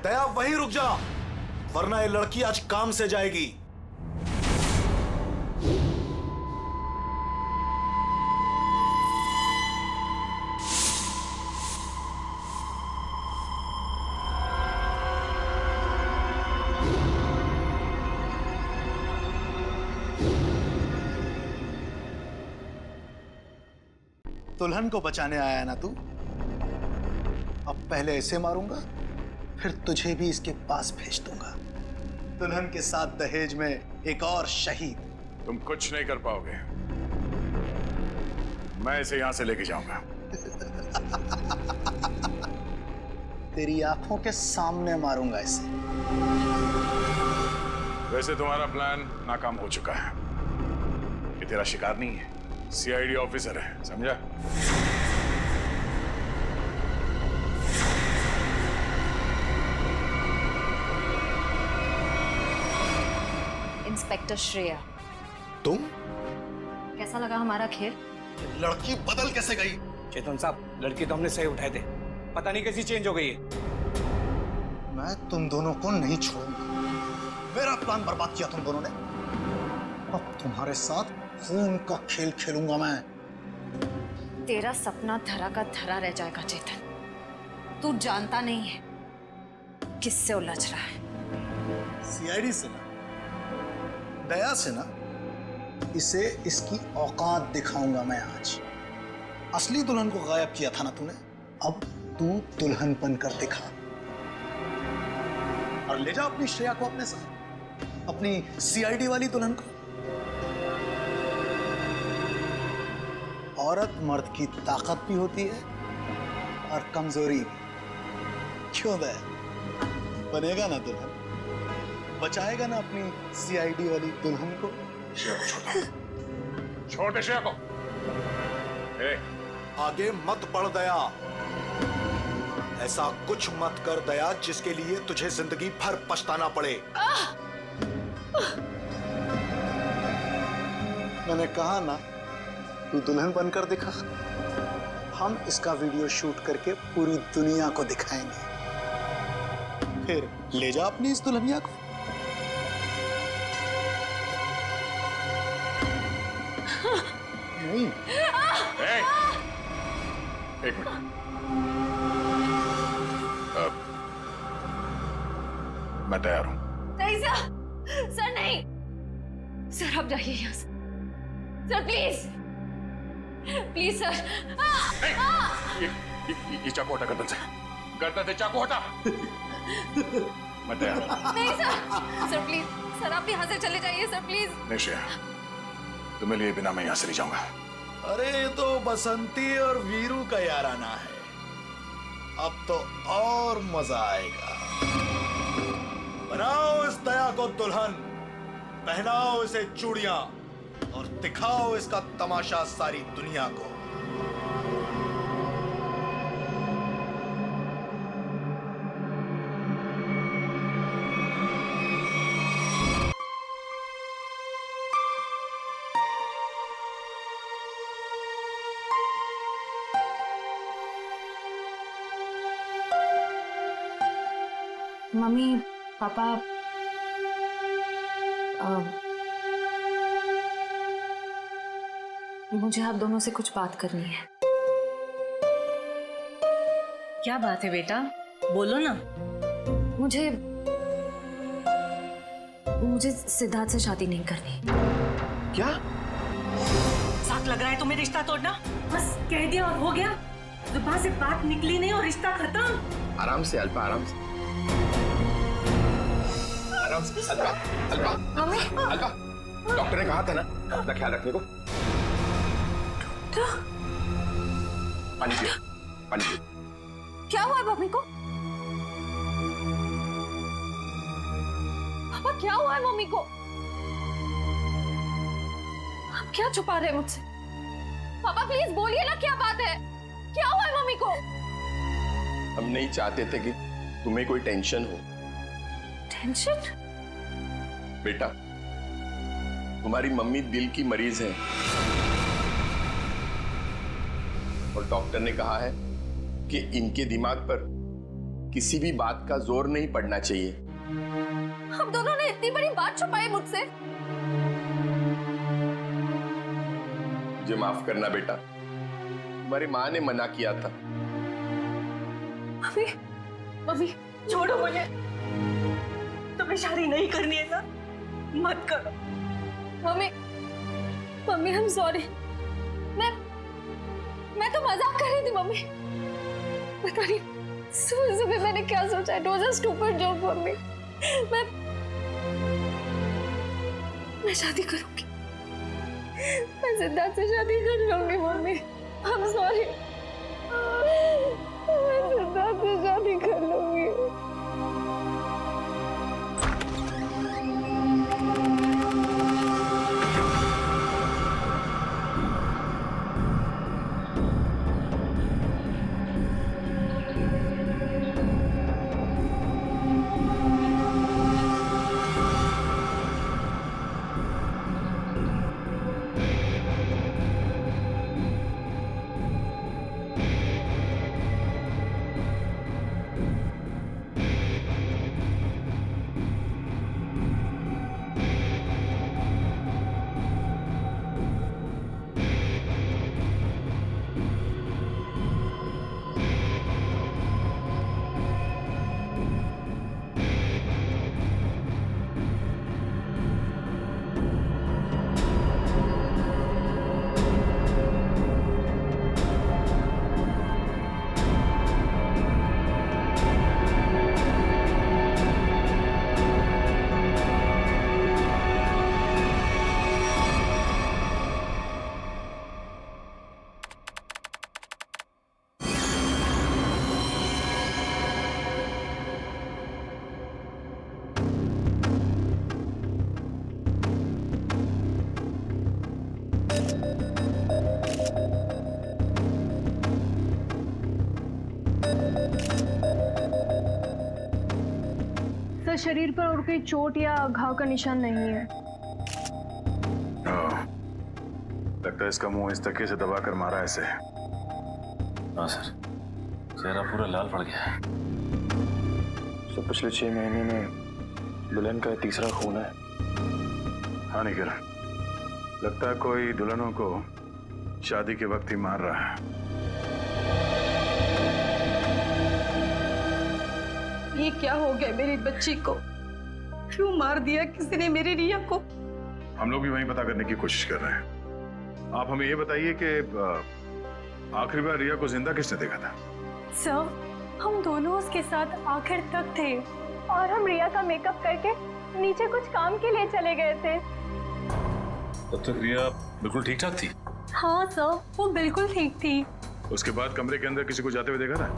दया वहीं रुक जा, वरना ये लड़की आज काम से जाएगी। दुल्हन को बचाने आया ना तू? अब पहले इसे मारूंगा, फिर तुझे भी इसके पास भेज दूंगा। दुल्हन के साथ दहेज में एक और शहीद। तुम कुछ नहीं कर पाओगे, मैं इसे यहां से लेके जाऊंगा। तेरी आंखों के सामने मारूंगा इसे। वैसे तुम्हारा प्लान नाकाम हो चुका है। ये तेरा शिकार नहीं है, सीआईडी ऑफिसर है, समझा? इंस्पेक्टर श्रेया, तुम? कैसा लगा हमारा खेल? लड़की बदल कैसे गई? चेतन साहब, लड़की तो हमने सही उठाए थे, पता नहीं कैसी चेंज हो गई है। मैं तुम दोनों को नहीं छोड़ूंगा। मेरा प्लान बर्बाद किया तुम दोनों ने, अब तुम्हारे साथ खून का खेल खेलूंगा मैं। तेरा सपना धरा का धरा रह जाएगा चेतन। तू जानता नहीं है किससे उलझ रहा है। सीआईडी से ना, दया से ना, इसे इसकी औकात दिखाऊंगा मैं आज। असली दुल्हन को गायब किया था ना तूने, अब तू दुल्हन बनकर दिखा और ले जा अपनी श्रेया को अपने साथ, अपनी सीआईडी वाली दुल्हन को। औरत मर्द की ताकत भी होती है और कमजोरी भी। क्यों दया, बनेगा ना दुल्हन? बचाएगा ना अपनी सीआईडी वाली दुल्हन को? छोटे श्रेया को। आगे मत बढ़ दया, ऐसा कुछ मत कर दया जिसके लिए तुझे जिंदगी भर पछताना पड़े। मैंने कहा ना, तू दुल्हन बनकर दिखा। हम इसका वीडियो शूट करके पूरी दुनिया को दिखाएंगे, फिर ले जा अपनी इस दुल्हनिया को। नहीं। एक मिनट, मैं तैयार हूं। नहीं सर, सर नहीं सर, आप जाइए यहाँ से सर, प्लीज प्लीज सर। ये चाकू हटा गर्दन से, गर्दन से चाकू हटा। मैं तैयार हूं। नहीं सर, सर प्लीज सर, आप यहाँ से चले जाइए सर, प्लीज। नहीं श्रेया, तुम्हें लिए बिना मैं यहां से नहीं जाऊंगा। अरे ये तो बसंती और वीरू का याराना है, अब तो और मजा आएगा। बनाओ इस दया को दुल्हन, पहनाओ इसे चूड़ियां और दिखाओ इसका तमाशा सारी दुनिया को। मम्मी पापा, मुझे आप दोनों से कुछ बात करनी है। क्या बात है बेटा, बोलो ना। मुझे सिद्धार्थ से शादी नहीं करनी। क्या? साथ लग रहा है तुम्हें रिश्ता तोड़ना? बस कह दिया और हो गया, जुबान से बात निकली नहीं और रिश्ता खत्म। आराम से अल्पा, आराम से, आराम से। अल्पा, अल्पा, मम्मी, अल्पा, डॉक्टर ने कहा था ना अपना ख्याल रखने को। पानी पियो, पानी पियो। क्या हुआ है मम्मी को? पापा क्या हुआ है मम्मी को? आप क्या छुपा रहे हैं मुझसे? पापा प्लीज बोलिए ना, क्या बात है? क्या हुआ है मम्मी को? हम नहीं चाहते थे कि तुम्हें कोई टेंशन हो। टेंशन? बेटा, तुम्हारी मम्मी दिल की मरीज है और डॉक्टर ने कहा है कि इनके दिमाग पर किसी भी बात का जोर नहीं पड़ना चाहिए। हम दोनों ने इतनी बड़ी बात छुपाई मुझसे। मुझे माफ करना बेटा, तुम्हारी माँ ने मना किया था। मम्मी, मम्मी छोड़ो मुझे। तुम्हें शादी नहीं करनी है ना, मत करो। Mummy, mummy I'm sorry। मैं तो मजाक कर रही थी मम्मी। पता नहीं सुबह सुबह मैंने क्या सोचा। It was a stupid joke mummy. मैं शादी करूंगी। मैं सिद्धार्थ से शादी कर लूंगी मम्मी। I'm sorry। मैं सिद्धार्थ से शादी कर लूंगी। सर, शरीर पर और कोई चोट या घाव का निशान नहीं है। लगता है इसका मुंह इस तकिए से दबाकर मारा है इसे। हाँ सर, चेहरा पूरा लाल पड़ गया है। तो पिछले 6 महीने में दुल्हन का तीसरा खून है। हाँ निखिल, लगता है कोई दुल्हनों को शादी के वक्त ही मार रहा है। ये क्या हो गया मेरी बच्ची को? क्यों मार दिया किसी ने मेरी रिया को? हम लोग भी वही पता करने की कोशिश कर रहे हैं। आप हमें ये बताइए कि आखिरी बार रिया को जिंदा किसने देखा था? सर, हम दोनों उसके साथ आखिर तक थे और हम रिया का मेकअप करके नीचे कुछ काम के लिए चले गए थे। तब तक रिया बिल्कुल ठीक ठाक थी? हाँ सर, वो बिल्कुल ठीक थी। उसके बाद कमरे के अंदर किसी को जाते हुए देखा था?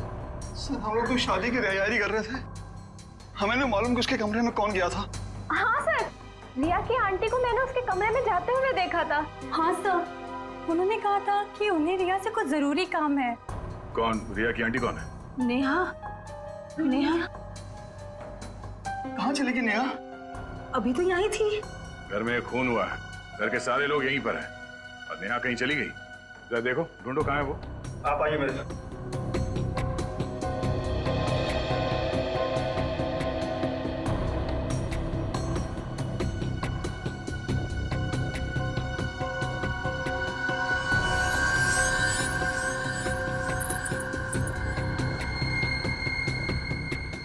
सर, हम लोग तो शादी की तैयारी कर रहे थे। हमें नहीं मालूम कि उसके कमरे में कौन गया था। हाँ सर, रिया की आंटी को मैंने उसके कमरे में जाते हुए देखा था। हाँ सर, उन्होंने कहा था कि उन्हें रिया से कुछ जरूरी काम है। कौन? रिया की आंटी कौन है? नेहा। नेहा कहाँ चली गई नेहा? अभी तो यहीं थी। घर में खून हुआ है, घर के सारे लोग यहीं पर हैं और नेहा कहीं चली गई। जरा देखो, ढूंढो कहाँ है वो। आप आइए मेरे साथ।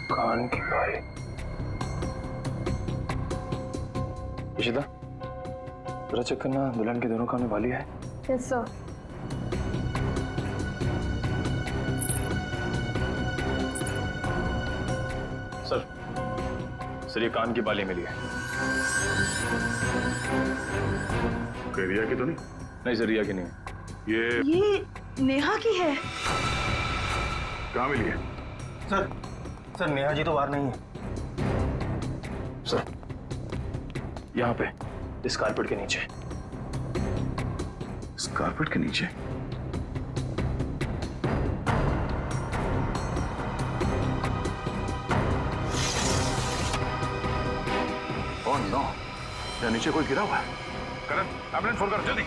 कान की बाली। इशिता, जरा चेक करना दुल्हन के दोनों कान में बाली है। Yes sir. सर ये कान की बाली मिली है। रिया की तो नहीं? नहीं सर, रिया की नहीं। ये नेहा की है। कहाँ मिली है? सर नेहा जी तो बाहर नहीं है। सर यहाँ पे इस कारपेट के नीचे। इस कारपेट के नीचे? ओह नो, या नीचे कोई गिरा हुआ है। करण, एम्बुलेंस फोन कर जल्दी।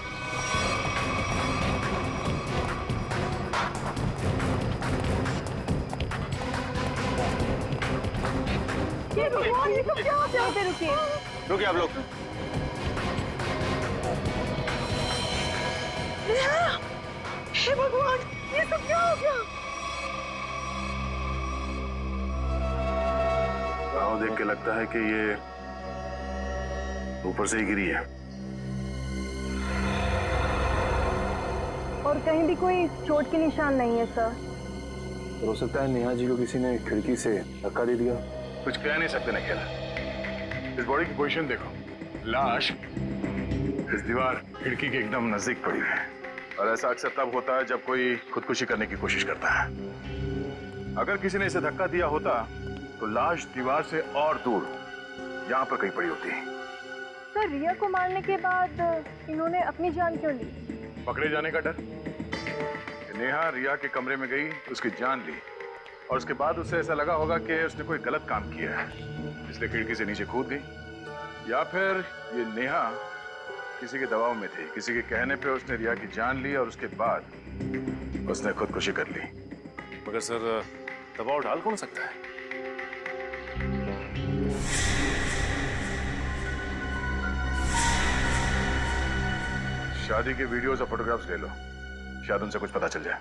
रुकिए भगवान, ये सब क्या हो गया? रुकिए रुकिए आप लोग। हे भगवान, ये सब क्या हो गया? गाँव देख के लगता है कि ये ऊपर से ही गिरी है। और कहीं भी कोई चोट के निशान नहीं है सर। हो सकता है नेहा जी को किसी ने खिड़की से धक्का दे दिया। कुछ कह नहीं सकते निखिल। इस बॉडी की पोजीशन देखो, लाश इस दीवार खिड़की के एकदम नजदीक पड़ी है। और ऐसा अक्सर तब होता है जब कोई खुदकुशी करने की कोशिश करता है। अगर किसी ने इसे धक्का दिया होता तो लाश दीवार से और दूर यहाँ पर कहीं पड़ी होती। सर रिया को मारने के बाद इन्होंने अपनी जान क्यों ली? पकड़े जाने का डर। नेहा रिया के कमरे में गई, उसकी जान ली और उसके बाद उसे ऐसा लगा होगा कि उसने कोई गलत काम किया है, इसलिए खिड़की से नीचे कूद गई। या फिर ये नेहा किसी के दबाव में थी, किसी के कहने पे उसने रिया की जान ली और उसके बाद उसने खुदकुशी कर ली। मगर सर दबाव डाल कौन सकता है? शादी के वीडियोस और फोटोग्राफ्स ले लो, शायद उनसे कुछ पता चल जाए।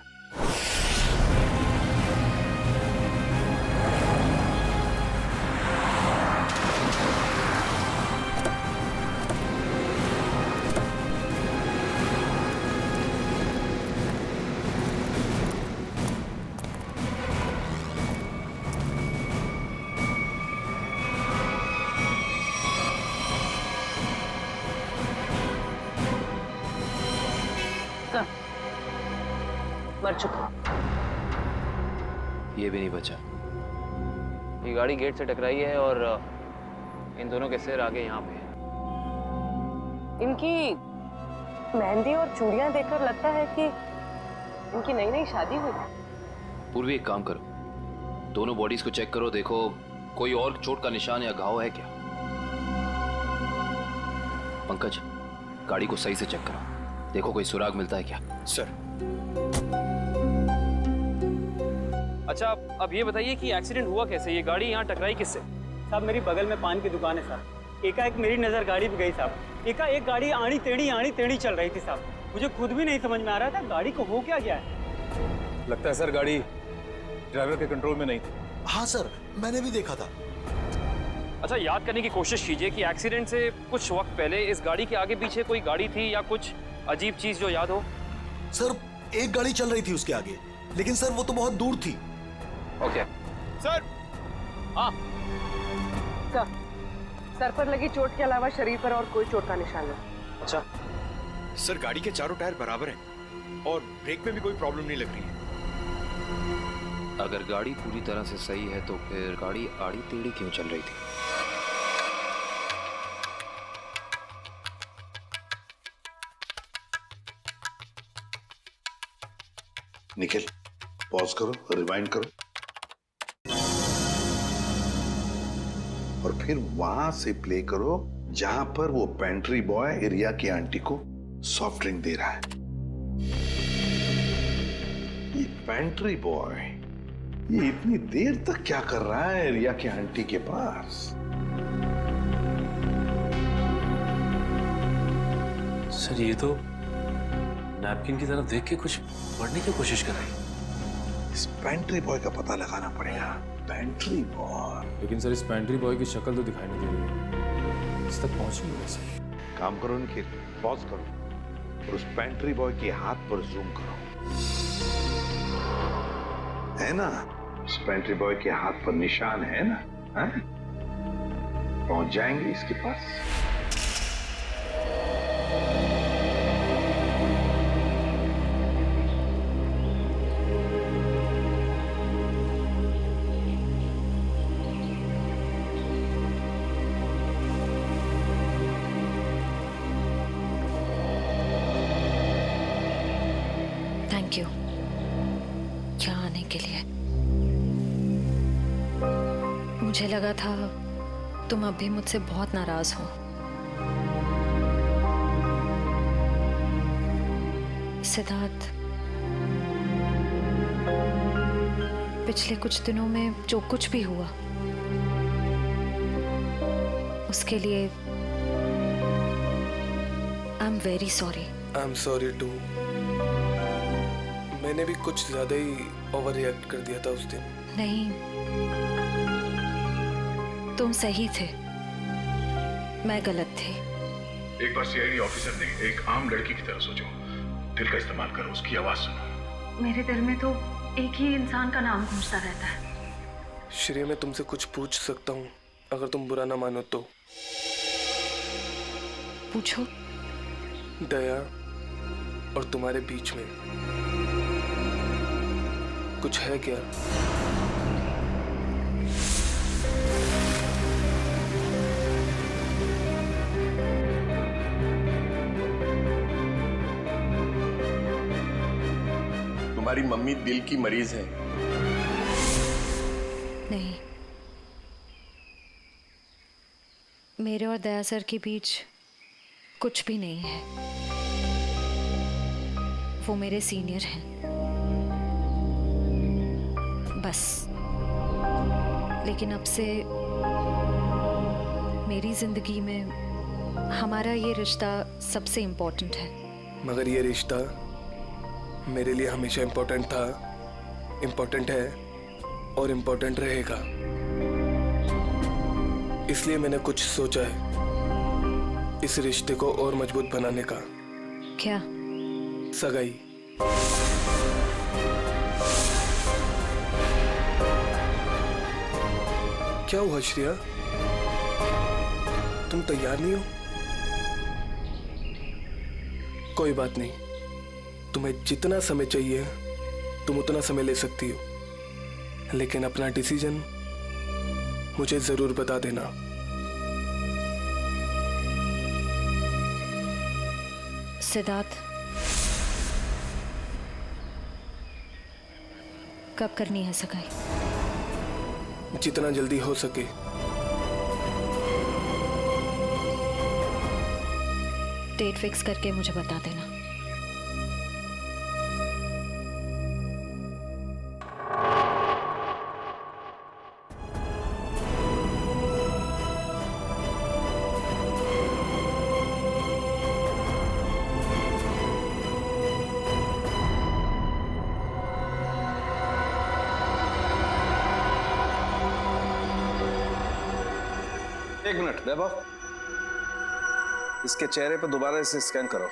मर चुका। ये भी नहीं बचा। ये गाड़ी गेट से टकराई है और इन दोनों के सिर आगे यहाँ पे है। इनकी मेहंदी और चूड़ियां देखकर लगता है कि इनकी नई नई शादी हुई है। पूर्वी एक काम करो, दोनों बॉडीज को चेक करो, देखो कोई और चोट का निशान या घाव है क्या। पंकज गाड़ी को सही से चेक करो, देखो कोई सुराग मिलता है क्या। सर। अच्छा अब ये बताइए कि एक्सीडेंट हुआ कैसे? ये गाड़ी यहाँ टकराई किससे? साहब मेरी बगल में पान की दुकान है साहब। एकाएक मेरी नजर गाड़ी पे गई साहब। एकाएक गाड़ी आड़ी टेढ़ी चल रही थी साहब। मुझे खुद भी नहीं समझ में आ रहा था गाड़ी को हो क्या गया है। लगता है सर गाड़ी ड्राइवर के कंट्रोल में नहीं थी। हाँ सर, मैंने भी देखा था। अच्छा याद करने की कोशिश कीजिए कि एक्सीडेंट से कुछ वक्त पहले इस गाड़ी के आगे पीछे कोई गाड़ी थी या कुछ अजीब चीज जो याद हो। सर एक गाड़ी चल रही थी उसके आगे, लेकिन सर वो तो बहुत दूर थी। Okay sir. हाँ सर पर लगी चोट के अलावा शरीर पर और कोई चोट का निशान नहीं। अच्छा सर, गाड़ी के चारों टायर बराबर हैं और ब्रेक में भी कोई प्रॉब्लम नहीं लग रही है। अगर गाड़ी पूरी तरह से सही है तो फिर गाड़ी आड़ी टेढ़ी क्यों चल रही थी? निखिल पॉज करो, रिवाइंड करो और फिर वहां से प्ले करो जहां पर वो पेंट्री बॉय रिया की आंटी को सॉफ्ट ड्रिंक दे रहा है। ये पेंट्री बॉय ये इतनी देर तक क्या कर रहा है रिया की आंटी के पास? सर ये तो नैपकिन की तरफ देख के कुछ पढ़ने की कोशिश कर रही है। इस पेंट्री बॉय का पता लगाना पड़ेगा। Pantry boy. लेकिन सर इस पेंट्री बॉय की शक्ल तो दिखाई नहीं दे रही है, इस तक पहुंची नहीं वैसे। काम करो निखिल, पॉज करो और उस पेंट्री बॉय के हाथ पर जूम करो। है ना, उस पेंट्री बॉय के हाथ पर निशान है ना? है? पहुंच जाएंगे इसके पास। थैंक यू यहाँ आने के लिए। मुझे लगा था तुम अब भी मुझसे बहुत नाराज हो। सिद्धार्थ, पिछले कुछ दिनों में जो कुछ भी हुआ उसके लिए I am very sorry. I am sorry too. मैंने भी कुछ ज्यादा ही ओवर रिएक्ट कर दिया था उस दिन। नहीं, तुम सही थे, मैं गलत थी। एक बार सीआईडी ऑफिसर ने एक आम लड़की की तरह सोचो, दिल का इस्तेमाल करो, उसकी आवाज सुनो। मेरे दिल में तो एक ही इंसान का नाम गूंजता रहता है। श्रेया, मैं तुमसे कुछ पूछ सकता हूँ अगर तुम बुरा ना मानो तो? पूछो। दया और तुम्हारे बीच में कुछ है क्या? तुम्हारी मम्मी दिल की मरीज है। नहीं, मेरे और दया सर के बीच कुछ भी नहीं है। वो मेरे सीनियर हैं, बस। लेकिन अब से मेरी जिंदगी में हमारा ये रिश्ता सबसे इम्पोर्टेंट है। मगर ये रिश्ता मेरे लिए हमेशा इम्पोर्टेंट था, इम्पोर्टेंट है और इम्पोर्टेंट रहेगा। इसलिए मैंने कुछ सोचा है इस रिश्ते को और मजबूत बनाने का। क्या? सगाई। क्या हुआ श्रेया, तुम तैयार नहीं हो? कोई बात नहीं, तुम्हें जितना समय चाहिए तुम उतना समय ले सकती हो, लेकिन अपना डिसीजन मुझे जरूर बता देना। सिद्धार्थ, कब करनी है सगाई? जितना जल्दी हो सके। डेट फिक्स करके मुझे बता देना। एक मिनट वैभव, इसके चेहरे पर दोबारा इसे स्कैन करो,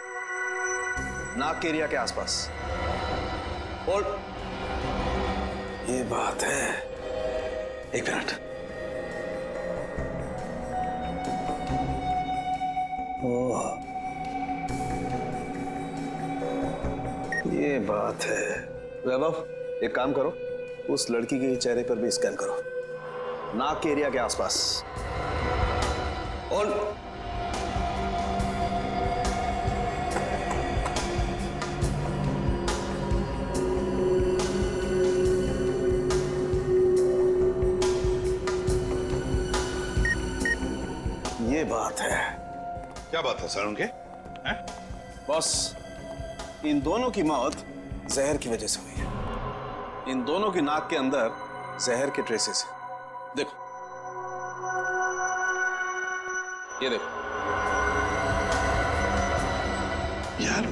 नाक के एरिया के आसपास। होल्ड। ये बात है, एक मिनट। ओह, ये बात है। वैभव, एक काम करो, उस लड़की के चेहरे पर भी स्कैन करो, नाक के एरिया के आसपास। और ये बात है। क्या बात है सर उनके? बॉस, इन दोनों की मौत जहर की वजह से हुई है। इन दोनों की नाक के अंदर जहर के ट्रेसेस हैं। देखो, ये देखो। यार,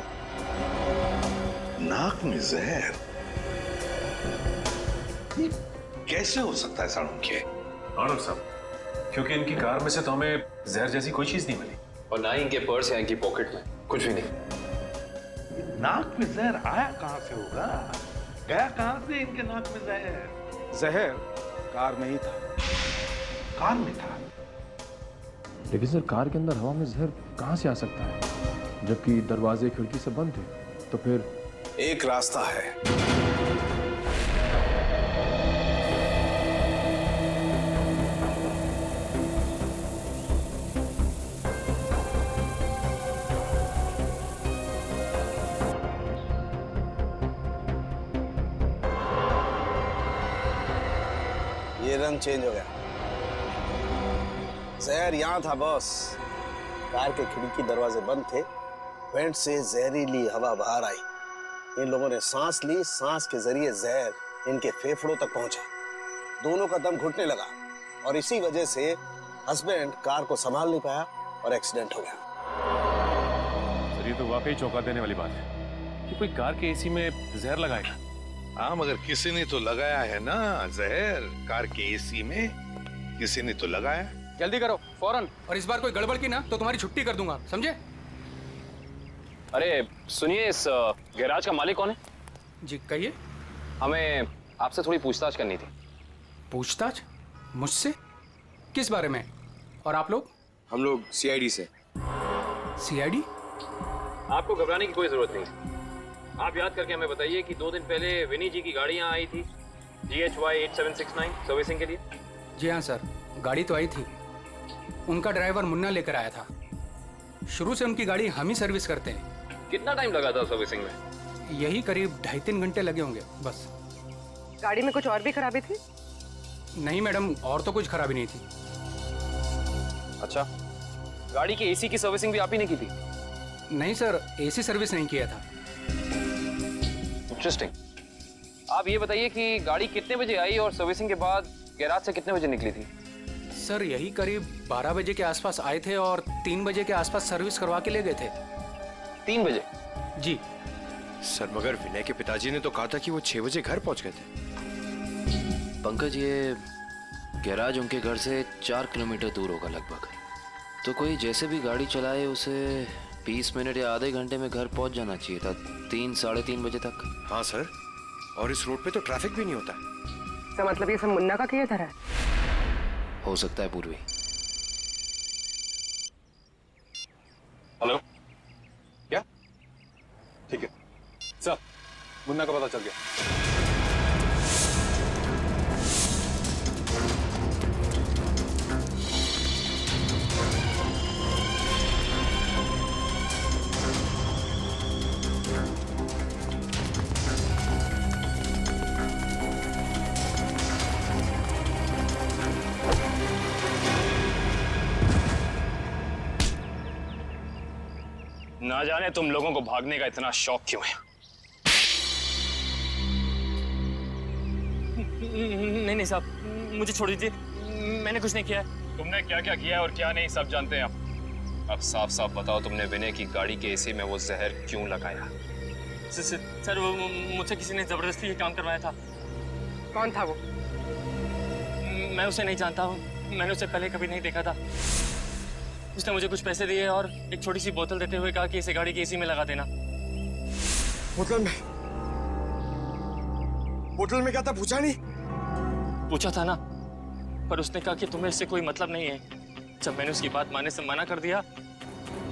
नाक में जहर ये कैसे हो सकता है साड़ू के? आनंद साहब, क्योंकि इनकी कार में से तो हमें जहर जैसी कोई चीज नहीं मिली, और ना ही इनके पर्स या इनकी पॉकेट में कुछ भी नहीं। नाक में जहर आया कहां से होगा? गया कहां से इनके नाक में जहर? जहर कार में ही था। कार में था? लेकिन सर, कार के अंदर हवा में जहर कहां से आ सकता है, जबकि दरवाजे खिड़की से बंद थे? तो फिर एक रास्ता है। ये रंग चेंज हो गया। जहर यहां था बॉस। कार के खिड़की दरवाजे बंद थे, वेंट से जहरीली हवा बाहर आई। इन लोगों ने सांस ली, सांस के जरिए जहर इनके फेफड़ों तक पहुंचा। दोनों का दम घुटने लगा और इसी वजह से हस्बैंड कार को संभाल नहीं पाया और एक्सीडेंट हो गया। सर ये तो वाकई चौंका देने वाली बात है कि कोई कार के एसी में जहर लगाएगा। हाँ, मगर किसी ने तो लगाया है ना जहर। कार के एसी में किसी ने तो लगाया। जल्दी करो फौरन, और इस बार कोई गड़बड़ की ना तो तुम्हारी छुट्टी कर दूंगा, समझे? अरे सुनिए, इस गैराज का मालिक कौन है? जी कहिए। हमें आपसे थोड़ी पूछताछ करनी थी। पूछताछ? मुझसे? किस बारे में? और आप लोग? हम लोग सीआईडी से। सीआईडी? आपको घबराने की कोई जरूरत नहीं। आप याद करके हमें बताइए कि 2 दिन पहले विनी जी की गाड़ी यहाँ आई थी GHY 8769 सर्विसिंग के लिए। जी हाँ सर, गाड़ी तो आई थी। उनका ड्राइवर मुन्ना लेकर आया था। शुरू से उनकी गाड़ी हम ही सर्विस करते हैं। कितना टाइम लगा था सर्विसिंग में? यही करीब 2.5-3 घंटे लगे होंगे बस। गाड़ी में कुछ और भी खराबी थी? नहीं मैडम, और तो कुछ खराबी नहीं थी। अच्छा, गाड़ी की एसी की सर्विसिंग भी आप ही ने की थी? नहीं सर, एसी सर्विस नहीं किया था। इंटरेस्टिंग। आप ये बताइए कि गाड़ी कितने बजे आई और सर्विसिंग के बाद गैराज से कितने बजे निकली थी? सर यही करीब 12 बजे के आसपास आए थे और 3 बजे के आसपास सर्विस करवा के ले गए थे। 3 बजे? जी सर, मगर विनय के पिताजी ने तो कहा था कि वो 6 बजे घर पहुंच गए थे। पंकज, ये गैराज उनके घर से 4 किलोमीटर दूर होगा लगभग। तो कोई जैसे भी गाड़ी चलाए उसे 20 मिनट या आधे घंटे में घर पहुंच जाना चाहिए था, 3-3:30 बजे तक। हाँ सर, और इस रोड पे तो ट्रैफिक भी नहीं होता। तो मतलब ये सब मुन्ना का किया था? हो सकता है पूर्वी। हेलो, क्या? ठीक है सर, मुन्ना का पता चल गया। ना जाने तुम लोगों को भागने का इतना शौक क्यों है। नहीं साहब, मुझे छोड़ दीजिए, मैंने कुछ नहीं किया है। तुमने क्या क्या किया है और क्या नहीं सब जानते हैं हम। अब साफ साफ बताओ, तुमने विनय की गाड़ी के एसी में वो जहर क्यों लगाया? सर वो मुझसे किसी ने जबरदस्ती ये काम करवाया था। कौन था वो? मैं उसे नहीं जानता हूँ, मैंने उसे पहले कभी नहीं देखा था। उसने मुझे कुछ पैसे दिए और एक छोटी सी बोतल देते हुए कहा कि इसे गाड़ी की एसी में लगा देना। बोतल में क्या था पूछा नहीं? पूछा था ना, पर उसने कहा कि तुम्हें इससे कोई मतलब नहीं है। जब मैंने उसकी बात मानने से मना कर दिया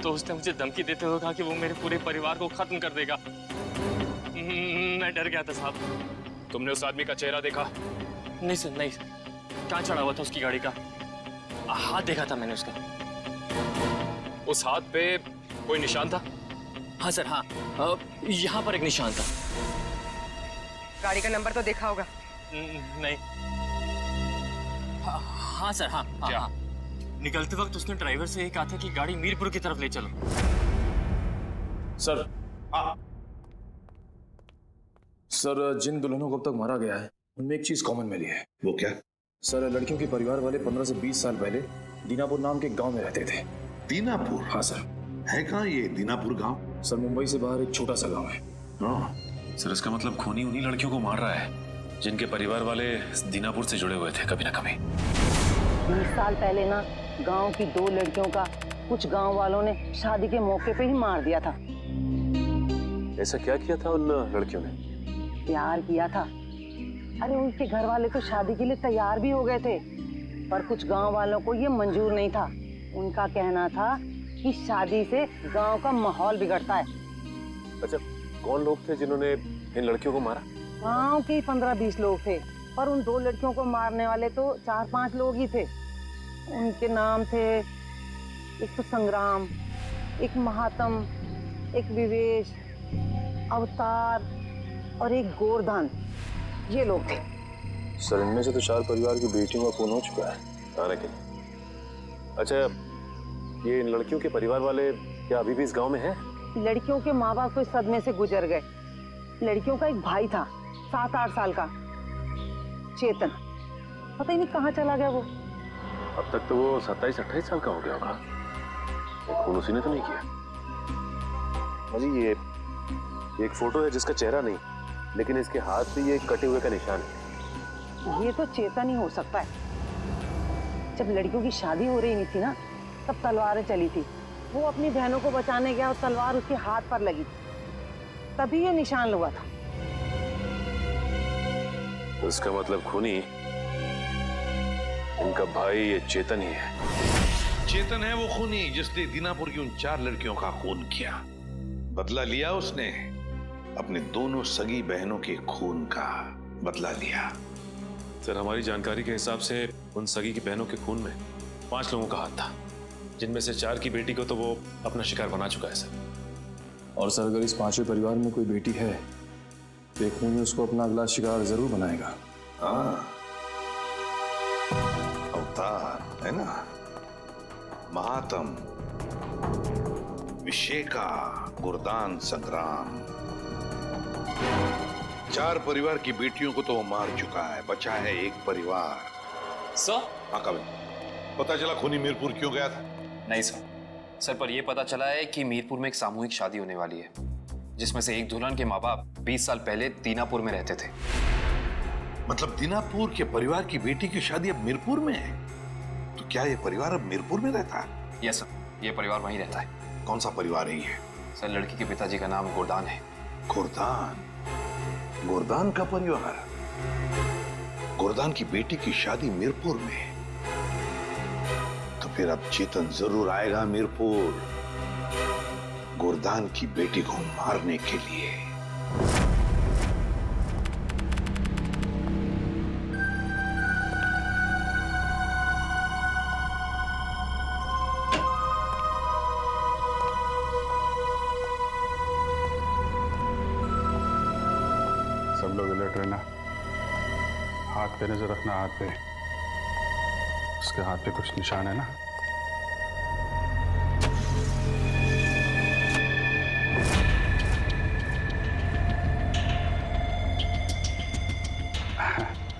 तो उसने मुझे धमकी देते हुए कहा कि वो मेरे पूरे परिवार को खत्म कर देगा। मैं डर गया था साहब। तुमने उस आदमी का चेहरा देखा? नहीं सर, नहीं। कहाँ चढ़ा हुआ था उसकी गाड़ी का? हाथ देखा था मैंने उसका। उस हाथ पे कोई निशान था? हाँ सर, हाँ, यहाँ पर एक निशान था। गाड़ी का नंबर तो देखा होगा? नहीं। हाँ सर, हाँ, क्या? हाँ। निकलते वक्त उसने ड्राइवर से ये कहा था कि गाड़ी मीरपुर की तरफ ले चलो। सर, सर जिन दुल्हनों को अब तक मारा गया है उनमें एक चीज कॉमन मिली है। वो क्या? सर, लड़कियों के परिवार वाले 15 से 20 साल पहले दीनापुर नाम के गांव में रहते थे। दीनापुर? हाँ सर। है कहाँ ये दीनापुर गांव? सर, मुंबई से बाहर एक छोटा सा गांव है। सर, इसका मतलब खूनी उन्हीं लड़कियों को मार रहा है जिनके परिवार वाले दीनापुर से जुड़े हुए थे कभी ना कभी। 20 साल पहले ना गांव की 2 लड़कियों का कुछ गांव वालों ने शादी के मौके पे ही मार दिया था। ऐसा क्या किया था उन लड़कियों ने? प्यार किया था। अरे उनके घर वाले तो शादी के लिए तैयार भी हो गए थे, पर कुछ गांव वालों को ये मंजूर नहीं था। उनका कहना था कि शादी से गांव का माहौल बिगड़ता है। अच्छा, कौन लोग थे जिन्होंने इन लड़कियों को मारा? गांव के 15-20 लोग थे, पर उन 2 लड़कियों को मारने वाले तो 4-5 लोग ही थे। उनके नाम थे, एक तो संग्राम, एक महात्म, एक विवेश, अवतार और एक गोवर्धन। ये लोग थे। सर, इनमें से तो 4 परिवार की बेटियों का खून हो चुका है आने के लिए। अच्छा, ये इन लड़कियों के परिवार वाले क्या अभी भी इस गांव में हैं? लड़कियों के माँ बाप तो इस सदमे से गुजर गए। लड़कियों का एक भाई था 7-8 साल का, चेतन। पता ही नहीं कहाँ चला गया वो। अब तक तो वो 27-28 साल का हो गया होगा। खून उसी ने तो नहीं किया। अजी ये एक फोटो है जिसका चेहरा नहीं, लेकिन इसके हाथ पे ये कटे हुए का निशान है। ये तो चेतन ही हो सकता है। जब लड़कियों की शादी हो रही नहीं थी ना, तब तलवारें चली थी। वो अपनी बहनों को बचाने गया और तलवार उसके हाथ पर लगी, तभी ये निशान लगा था। तो इसका मतलब खूनी इनका भाई ये चेतन ही है। चेतन है वो खूनी जिसने दीनापुर की उन 4 लड़कियों का खून किया। बदला लिया उसने, अपने दोनों सगी बहनों के खून का बदला लिया। सर हमारी जानकारी के हिसाब से उन सगी की बहनों के खून में 5 लोगों का हाथ था, जिनमें से 4 की बेटी को तो वो अपना शिकार बना चुका है सर। और सर अगर इस 5वें परिवार में कोई बेटी है तो एक खूनी उसको अपना अगला शिकार जरूर बनाएगा। हाँ, अवतार है ना, महात्म, विशेखा, गुरदान, संग्राम, 4 परिवार की बेटियों को तो वो मार चुका है, बचा है एक परिवार। सर? हाँ कभी पता चला खूनी मीरपुर क्यों गया था? नहीं सर, पर यह पता चला है कि मीरपुर में एक सामूहिक शादी होने वाली है, जिसमें से एक दुल्हन के माँ बाप 20 साल पहले दीनापुर में रहते थे। मतलब दीनापुर के परिवार की बेटी की शादी अब मीरपुर में है? तो क्या ये परिवार अब मीरपुर में रहता है? यस सर, ये परिवार वहीं रहता है। कौन सा परिवार है ये? सर लड़की के पिताजी का नाम गुरदान है। गुरदान? गुरदान का परिवार? गुरदान की बेटी की शादी मीरपुर में? तो फिर अब चेतन जरूर आएगा मीरपुर, गुरदान की बेटी को मारने के लिए। सब लोग अलर्ट रहना, हाथ पे नजर रखना। हाथ पे, उसके हाथ पे कुछ निशान है ना?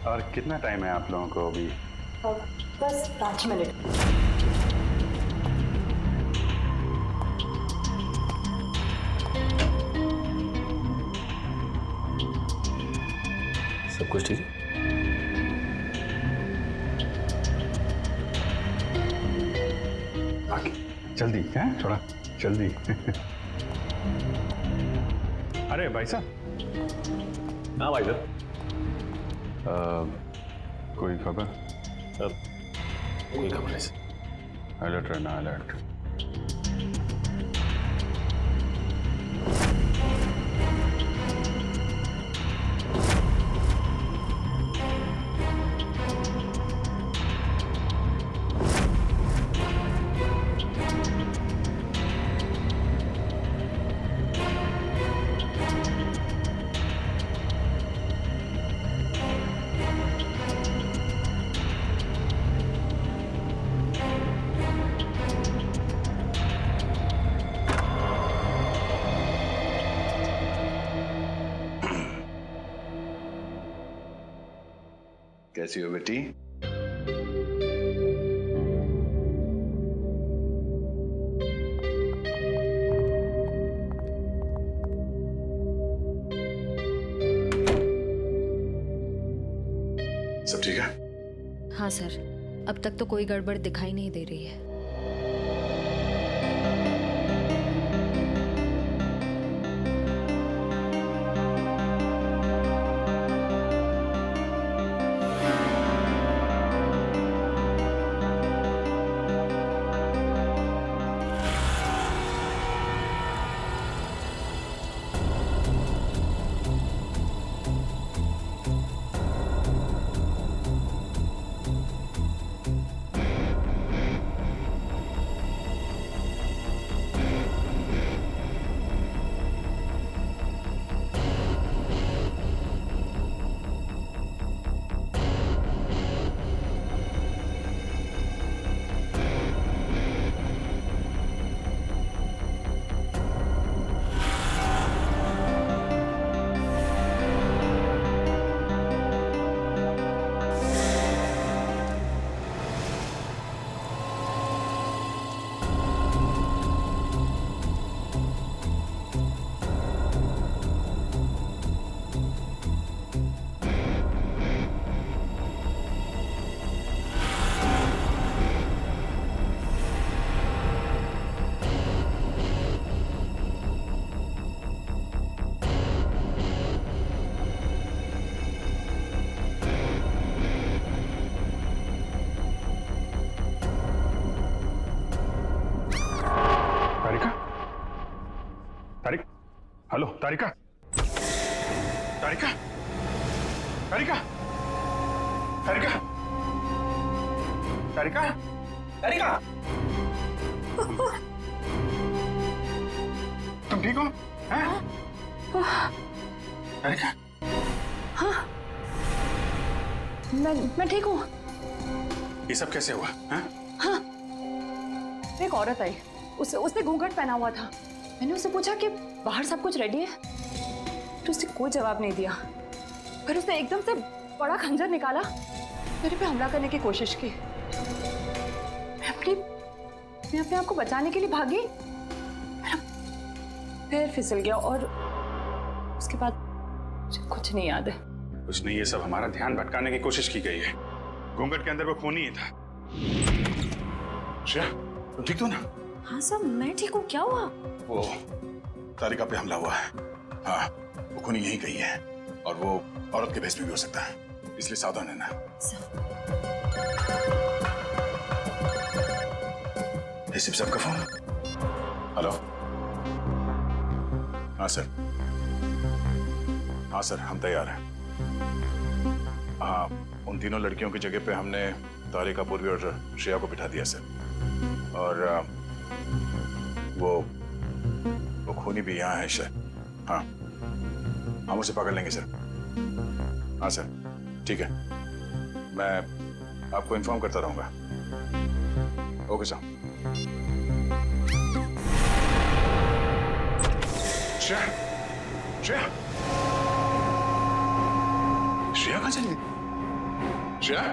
और कितना टाइम है आप लोगों को अभी? बस 5 मिनट। सब कुछ ठीक है? जल्दी है, थोड़ा जल्दी। अरे भाई साहब। हाँ भाई साहब। कोई खबर? कोई खबर नहीं सर। अलर्ट रहना, अलर्ट। कैसी हो बेटी? सब ठीक है? हाँ सर, अब तक तो कोई गड़बड़ दिखाई नहीं दे रही है। हेलो तारिका, तारिका, तारिका, तारिका, तारिका, तारिका, तुम ठीक हो? हैं? तारिका, हाँ, मैं ठीक हूँ। ये सब कैसे हुआ? हैं? हाँ, एक औरत आई, उसने घूंघट पहना हुआ था। मैंने उससे पूछा कि बाहर सब कुछ रेडी है, तो उसने कोई जवाब नहीं दिया। फिर उसने एकदम से बड़ा खंजर निकाला, मेरे पे हमला करने की कोशिश की। मैं अपने आप को बचाने के लिए भागी, फिर फिसल गया और उसके बाद मुझे कुछ नहीं याद है। कुछ नहीं, ये सब हमारा ध्यान भटकाने की कोशिश की गई है। घूंघट के अंदर वो खून ही था। श्रेया, तुम ठीक हो ना? हाँ सर, मैं ठीक हूँ। क्या हुआ? वो तारिका पे हमला हुआ है। हाँ, वो खूनी यहीं कहीं है और वो औरत के भेष में भी हो सकता है, इसलिए सावधान रहना। शिव साहब का फोन। हेलो। हाँ सर, हाँ सर, हम तैयार हैं। हाँ, उन तीनों लड़कियों की जगह पे हमने तारिका, पूर्वी और श्रेया को बिठा दिया सर। और वो खूनी भी यहाँ है सर। हाँ, हम उसे पकड़ लेंगे सर। हाँ सर, ठीक है, मैं आपको इन्फॉर्म करता रहूंगा। Okay sir. श्रेया, श्रेया, श्रेया कहाँ चली गई? श्रेया,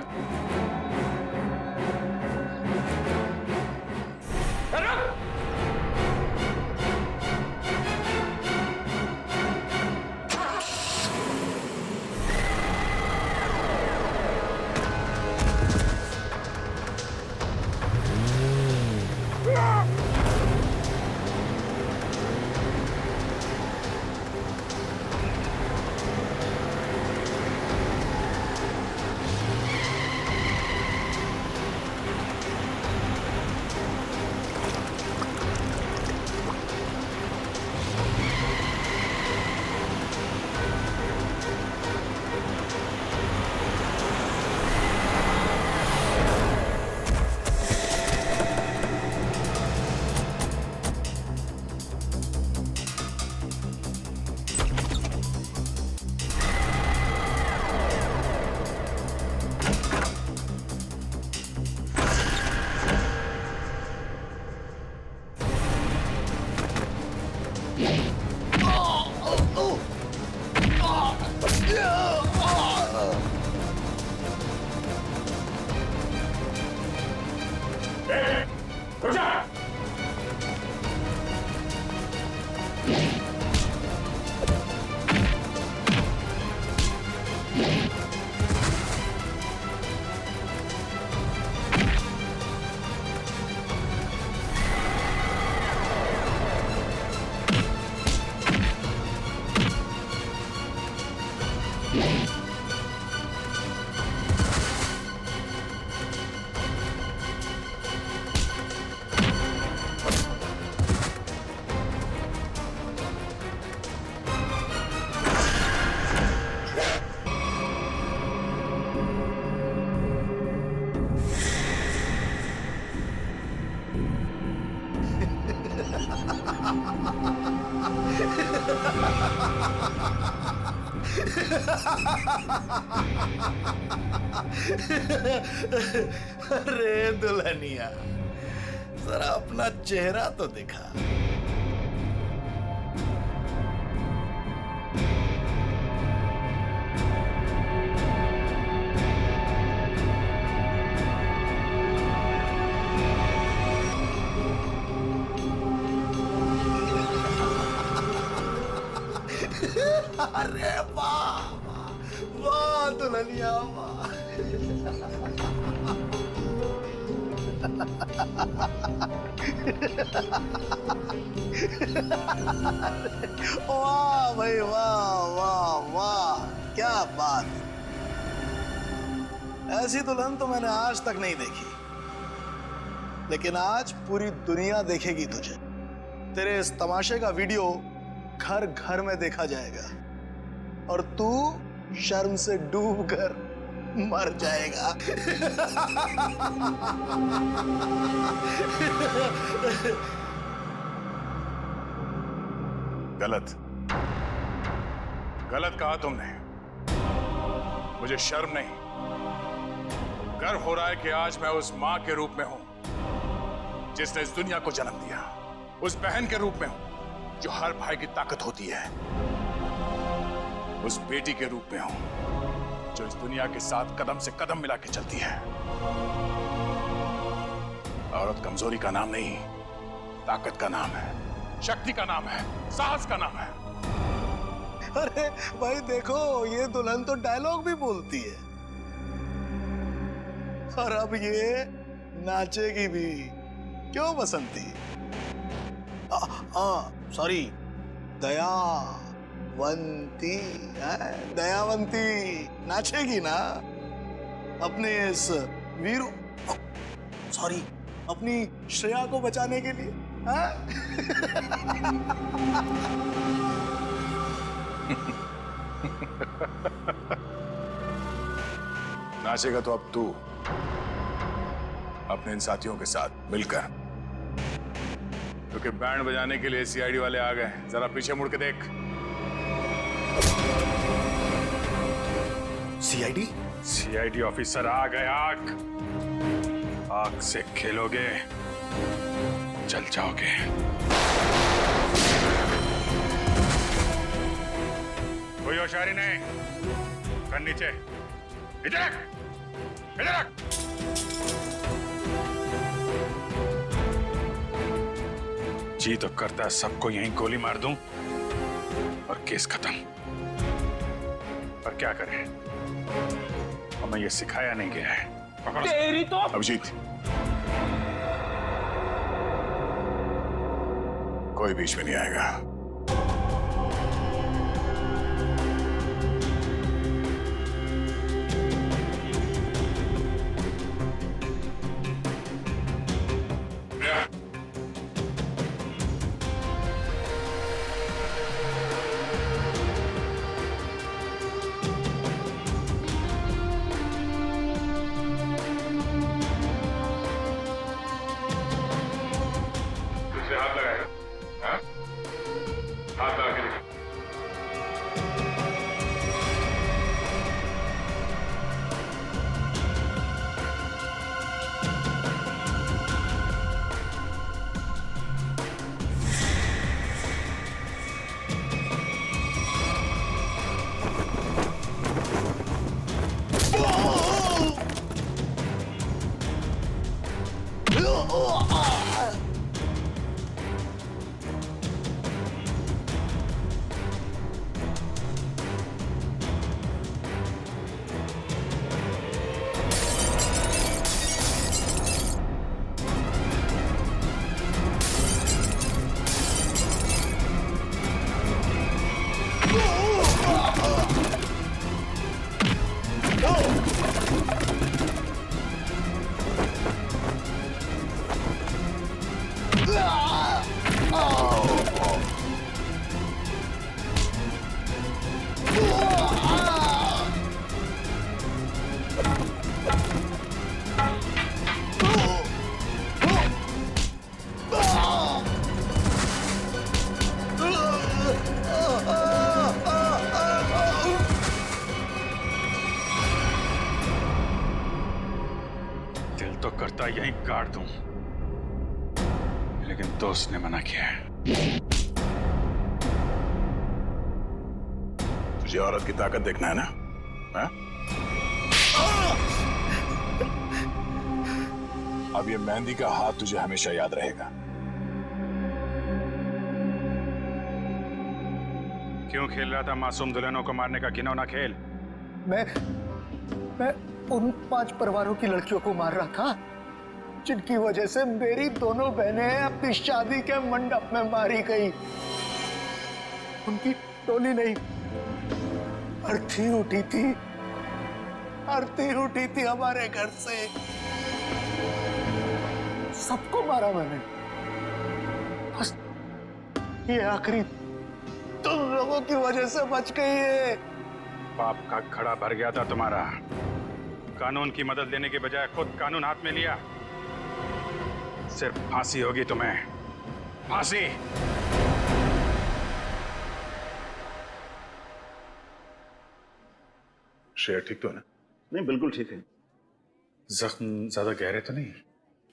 अरे दुल्हनिया, जरा अपना चेहरा तो दिखा। अरे वाह वाह दुल्हनिया वाह। वाह भाई वाह वाह वाह, क्या बात। ऐसी दुल्हन तो मैंने आज तक नहीं देखी, लेकिन आज पूरी दुनिया देखेगी तुझे। तेरे इस तमाशे का वीडियो घर घर में देखा जाएगा और तू शर्म से डूब कर मर जाएगा। गलत गलत कहा तुमने। मुझे शर्म नहीं, गर्व हो रहा है कि आज मैं उस मां के रूप में हूं जिसने इस दुनिया को जन्म दिया, उस बहन के रूप में हूं जो हर भाई की ताकत होती है, उस बेटी के रूप में हूं जो इस दुनिया के साथ कदम से कदम मिला के चलती है। औरत कमजोरी का नाम नहीं, ताकत का नाम है, शक्ति का नाम है, साहस का नाम है। अरे भाई देखो, ये दुल्हन तो डायलॉग भी बोलती है और अब ये नाचेगी भी। क्यों बसंती? सॉरी, दयावंती है, दयावंती नाचेगी ना अपने इस वीरू, सॉरी, अपनी श्रेया को बचाने के लिए। नाचेगा तो अब तू अपने इन साथियों के साथ मिलकर, क्योंकि बैंड बजाने के लिए सीआईडी वाले आ गए। जरा पीछे मुड़ के देख। सीआईडी? सीआईडी ऑफिसर आ गए। आग से खेलोगे, जल जाओगे। कोई होशियारी नहीं, कर नीचे, इधर रख, इधर रख। जी तो करता है सबको यहीं गोली मार दूं और केस खत्म, पर क्या करें, हमें ये सिखाया नहीं गया है। तेरी तो अभिजीत, कोई बीच में नहीं आएगा। हाथ लगाएगा, हाँ? हाथ लगा के देखो। दिल तो करता यहीं काट दूं, लेकिन दोस्त ने मना किया है। तुझे औरत की ताकत देखना है ना? हा? अब ये मेहंदी का हाथ तुझे हमेशा याद रहेगा। क्यों खेल रहा था मासूम दुल्हनों को मारने का घिनौना खेल? मैं उन 5 परिवारों की लड़कियों को मार रहा था जिनकी वजह से मेरी दोनों बहनें अपनी शादी के मंडप में मारी गई। उनकी टोली नहीं, अर्थी उठी थी, अर्थी उठी थी हमारे घर से। सबको मारा मैंने, बस ये लोगों की वजह से बच गई है। पाप का खड़ा भर गया था तुम्हारा। कानून की मदद लेने के बजाय खुद कानून हाथ में लिया। सिर्फ फांसी होगी तुम्हें, फांसी। श्रेया ठीक तो है ना? नहीं, बिल्कुल ठीक है। जख्म ज्यादा गहरे तो नहीं?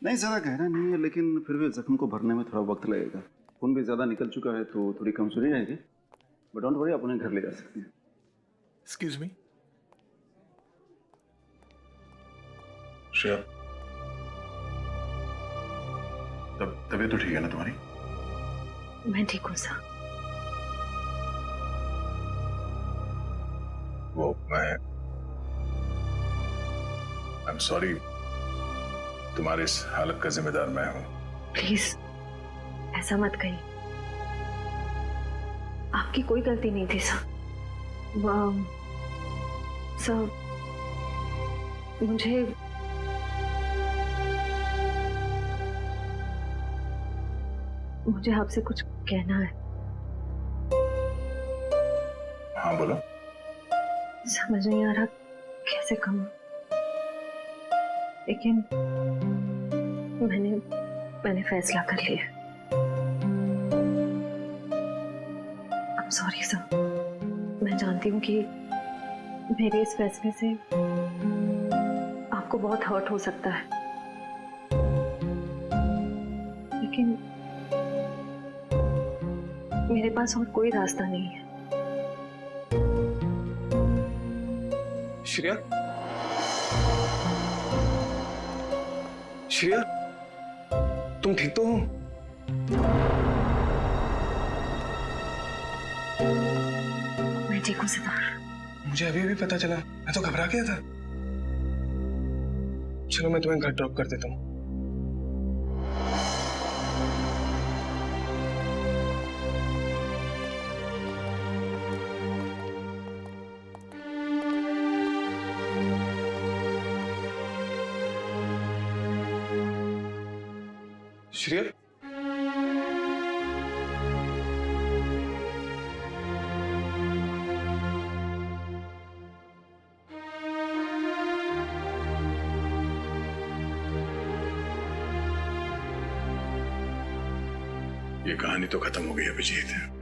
नहीं, ज़्यादा गहरा नहीं है, लेकिन फिर भी जख्म को भरने में थोड़ा वक्त लगेगा। खून भी ज़्यादा निकल चुका है तो थोड़ी कमजोरी रहेगी, बट डोंट वरी, आप उन्हें घर ले जा सकते हैं। एक्सक्यूज मी श्रेया, तबीयत तो ठीक है ना तुम्हारी? मैं ठीक हूँ सर। वो मैं आई एम सॉरी, तुम्हारी इस हालत का जिम्मेदार मैं हूं। प्लीज ऐसा मत कहिए, आपकी कोई गलती नहीं थी सर। सर मुझे आपसे कुछ कहना है। हाँ बोलो। समझ नहीं आ रहा कैसे कहूँ, लेकिन मैंने फैसला कर लिया। I'm sorry सर, मैं जानती हूँ कि मेरे इस फैसले से आपको बहुत हर्ट हो सकता है, लेकिन मेरे पास और कोई रास्ता नहीं है। श्रेया, श्रेया, तुम ठीक तो हो? मैं ठीक हूँ सिद्धार्थ। मुझे अभी अभी पता चला, मैं तो घबरा गया था। चलो मैं तुम्हें घर ड्रॉप कर देता हूँ। श्रेया, ये कहानी तो खत्म हो गई अभिजीत।